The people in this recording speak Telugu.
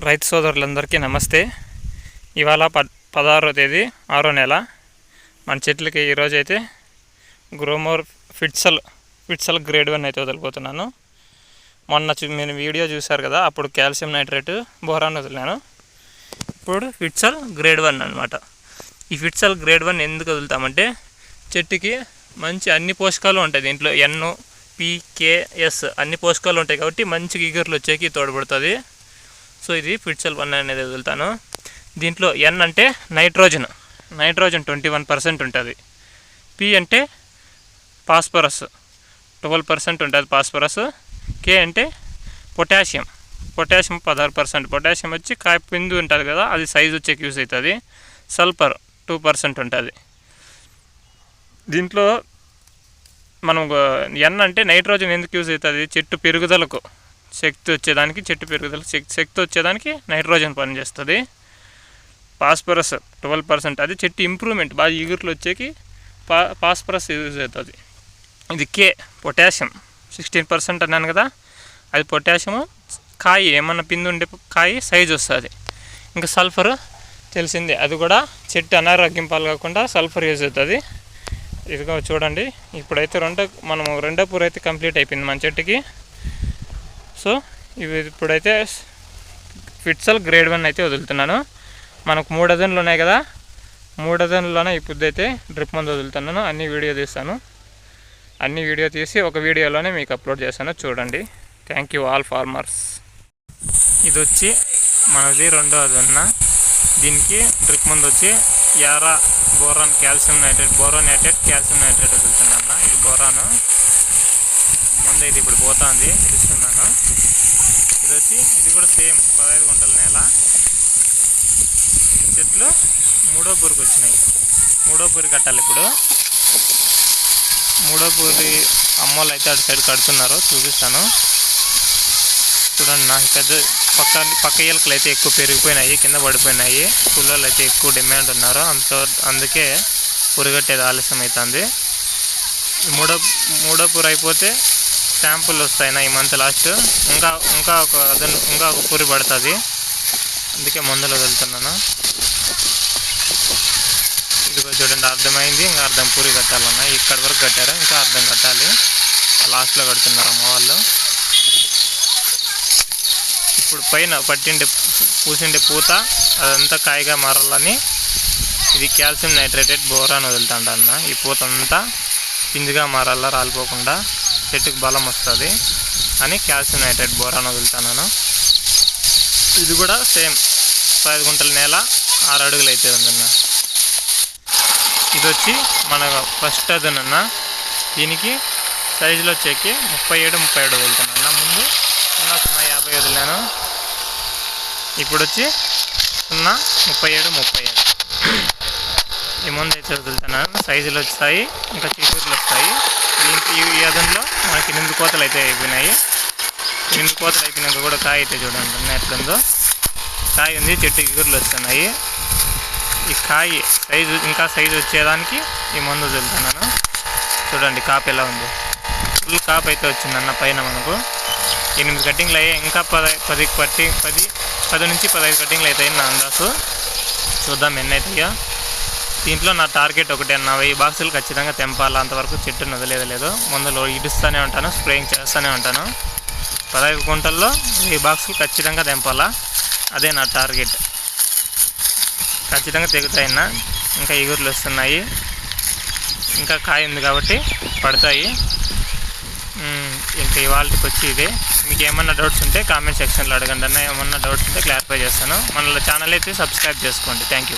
రైతు సోదరులందరికీ నమస్తే. ఇవాళ 16వ తేదీ 6వ నెల. మన చెట్లకి ఈరోజు అయితే గ్రోమోర్ ఫిట్సల్ గ్రేడ్ 1 అయితే వదిలిపోతున్నాను. మొన్న మీరు వీడియో చూశారు కదా, అప్పుడు కాల్షియం నైట్రేట్ బోరాన్ వదిలినాను. ఇప్పుడు ఫిట్సల్ గ్రేడ్ 1 అనమాట. ఈ ఫిట్సల్ గ్రేడ్ 1 ఎందుకు వదులుతామంటే చెట్టుకి మంచి అన్ని పోషకాలు ఉంటాయి దీంట్లో. NPKS అన్ని పోషకాలు ఉంటాయి కాబట్టి మంచి ఇగుర్లు వచ్చేకి తోడ్పడుతుంది. సో ఇది ఫిట్సల్ 1 అనేది వదులుతాను. దీంట్లో N అంటే నైట్రోజన్ 21% ఉంటుంది. P అంటే ఫాస్ఫరస్ 12% ఉంటుంది ఫాస్ఫరస్. K అంటే పొటాషియం 16%. పొటాషియం వచ్చి కాయ పిందు ఉంటుంది కదా, అది సైజు వచ్చేకి యూజ్ అవుతుంది. సల్ఫర్ 2% ఉంటుంది. దీంట్లో మనం N అంటే నైట్రోజన్ ఎందుకు యూజ్ అవుతుంది? చెట్టు పెరుగుదలకు శక్తి వచ్చేదానికి, చెట్టు పెరుగుదలకు శక్తి వచ్చేదానికి నైట్రోజన్ పనిచేస్తుంది. ఫాస్ఫరస్ 12%, అది చెట్టు ఇంప్రూవ్మెంట్ బాగా ఇగుర్లు వచ్చేకి ఫాస్ఫరస్ యూజ్ అవుతుంది. ఇది K పొటాషియం 16% అన్నాను కదా, అది పొటాషియము. కాయ ఏమన్నా పిండి ఉండే కాయ సైజు వస్తుంది. ఇంకా సల్ఫర్ తెలిసిందే, అది కూడా చెట్టు అనారోగ్యం పాలు కాకుండా సల్ఫర్ యూజ్ అవుతుంది. ఇదిగో చూడండి, ఇప్పుడైతే రెండో పూర అయితే కంప్లీట్ అయిపోయింది మన చెట్టుకి. సో ఇవి ఇప్పుడైతే ఫిట్సల్ గ్రేడ్ 1 అయితే వదులుతున్నాను. మనకు 3 డజన్లు ఉన్నాయి కదా, 3 డజన్లోనే ఇప్పుడు అయితే డ్రిప్ మందు వదులుతున్నాను. అన్ని వీడియో తీసి ఒక వీడియోలోనే మీకు అప్లోడ్ చేస్తాను, చూడండి. Thank you all farmers. ఇది వచ్చి మనది 2వ దన్న. దీనికి డ్రిప్ మందు వచ్చి Yara boron calcium nitrate, boronated calcium nitrate వదులుతున్నాను. ఇది బోరాను ముందు ఇది ఇప్పుడు పోతుంది, ఇస్తున్నాను. ఇది కూడా సేమ్ 15 గుంటల నేల. చెట్లు 3వ పూరికి వచ్చినాయి. 3వ పూరి కట్టాలి ఇప్పుడు. 3వ పూరి అమ్మోళ్ళు అయితే అటు సైడ్ కడుతున్నారు, చూపిస్తాను చూడండి. నాకు పెద్ద పక్క ఏలకలు అయితే ఎక్కువ పెరిగిపోయినాయి, కింద పడిపోయినాయి. కూలోళ్ళు అయితే ఎక్కువ డిమాండ్ ఉన్నారు, అందుకే పురిగట్టేది ఆలస్యం అవుతుంది. 3వ పూరి అయిపోతే శాంపుల్ వస్తాయి ఈ మంత్ లాస్ట్. ఇంకా ఒక పూరి పడుతుంది, అందుకే మందులు వదులుతున్నాను. ఇదిగో చూడండి, అర్థమైంది. ఇంకా అర్థం పూరి కట్టాలన్నా, ఇక్కడ వరకు కట్టారు, ఇంకా అర్థం కట్టాలి. లాస్ట్లో కడుతున్నారు అమ్మ వాళ్ళు. ఇప్పుడు పైన పూసిండే పూత అదంతా కాయగా మారాలని ఇది కాల్షియం నైట్రేటెడ్ బోరాన్ వదులుతాండ అన్న. ఈ పూత అంతా పిందిగా మారాలా, రాలిపోకుండా చెట్టుకు బలం వస్తుంది అని కాల్షియం నైట్రేట్ బోరాన్ వదులుతున్నాను. ఇది కూడా సేమ్ 15 గుంటల నేల, 6 అడుగులు అయితే ఉందన్న. ఇది వచ్చి మన ఫస్ట్ అదనన్న. దీనికి సైజులో వచ్చేకి 37 వదులుతున్నాను. ముందు 0.50 వదిలాను, ఇప్పుడు వచ్చి 0.37 ఈ ముందు అయితే వదులుతున్నాను. సైజులు వచ్చాయి, ఇంకా చీకూరులు వస్తాయి. దీనికి ఈ అదంలో మనకి 8 కోతలు అయితే అయిపోయినాయి. 8 కోతలు అయిపోయినాక కూడా కాయ అయితే చూడండి ఎట్లుందో. కాయ ఉంది, చెట్టు ఇగుర్లు వస్తున్నాయి. ఈ కాయ ఇంకా సైజు వచ్చేదానికి ఈ మందు వదులుతున్నాను. చూడండి కాపు ఎలా ఉంది, ఫుల్ కాపు అయితే వచ్చిందన్న. పైన మనకు 8 కట్టింగ్లు అయ్యాయి, ఇంకా 10 నుంచి 15 కట్టింగ్లు అవుతాయి నా అందాసు. చూద్దాం ఎన్ని అవుతాయో. దీంట్లో నా టార్గెట్ ఒకటే అన్న, 1000 బాక్సులు ఖచ్చితంగా తెంపాలా. అంతవరకు చెట్టును వదిలేదు. మందులు ఇడుస్తూనే ఉంటాను, స్ప్రేయింగ్ చేస్తూనే ఉంటాను. 15 గుంటల్లో 1000 బాక్సులు ఖచ్చితంగా తెంపాలా, అదే నా టార్గెట్. ఖచ్చితంగా తెగుతాయన్న. ఇంకా ఇగుర్లు వస్తున్నాయి, ఇంకా కాయ ఉంది కాబట్టి పడతాయి. ఇంకా ఇవాళకి వచ్చి ఇదే. మీకు ఏమన్నా డౌట్స్ ఉంటే కామెంట్ సెక్షన్లో అడగండి అన్న. ఏమన్నా డౌట్స్ ఉంటే క్లారిఫై చేస్తాను. మన ఛానల్ అయితే సబ్స్క్రైబ్ చేసుకోండి. Thank you.